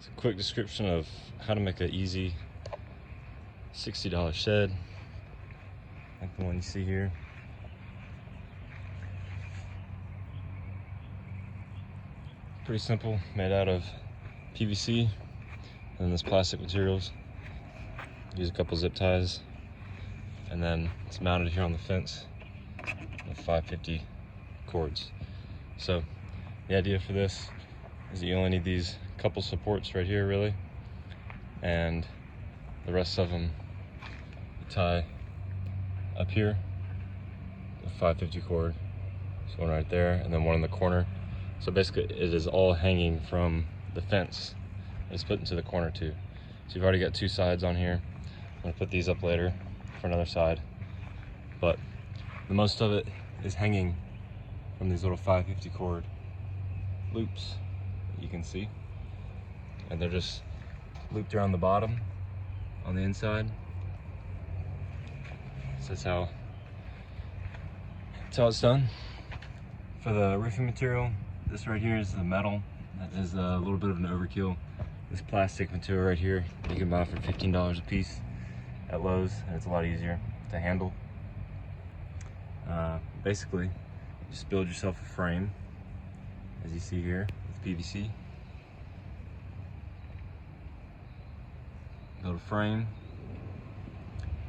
It's a quick description of how to make an easy $60 shed, like the one you see here. Pretty simple, made out of PVC and this plastic materials. Use a couple zip ties, and then it's mounted here on the fence with 550 cords. So the idea for this is that you only need these couple supports right here, really, and the rest of them you tie up here with 550 cord. So one right there, and then one in the corner. So basically it is all hanging from the fence. It's put into the corner too. So you've already got two sides on here. I'm gonna put these up later for another side, but the most of it is hanging from these little 550 cord loops that you can see, and they're just looped around the bottom on the inside. So that's how it's done. For the roofing material, this right here is the metal. That is a little bit of an overkill. This plastic material right here, you can buy for $15 a piece at Lowe's, and it's a lot easier to handle. Basically, just build yourself a frame, as you see here, with PVC. Build a frame.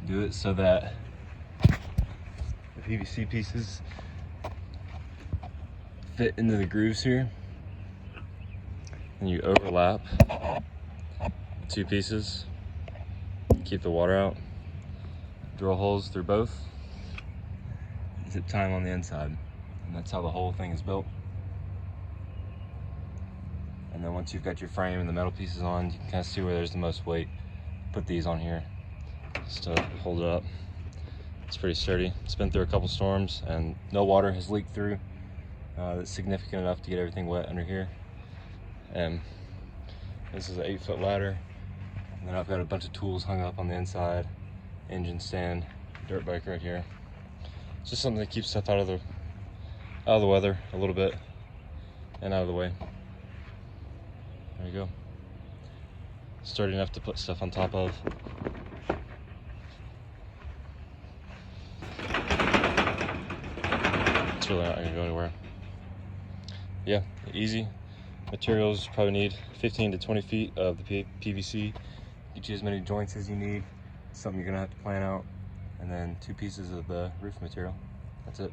Do it so that the PVC pieces fit into the grooves here, and you overlap the two pieces. Keep the water out. Drill holes through both. Zip tie them on the inside, and that's how the whole thing is built. And then once you've got your frame and the metal pieces on, you can kind of see where there's the most weight. Put these on here just to hold it up. It's pretty sturdy. It's been through a couple storms, and no water has leaked through. That's significant enough to get everything wet under here. And this is an 8-foot ladder, and then I've got a bunch of tools hung up on the inside. Engine stand, dirt bike right here. It's just something that keeps stuff out of the weather a little bit and out of the way. There you go. Sturdy enough to put stuff on top of. It's really not gonna go anywhere. Yeah, easy. Materials, you probably need 15 to 20 feet of the PVC. Get you as many joints as you need. It's something you're gonna have to plan out. And then 2 pieces of the roof material. That's it.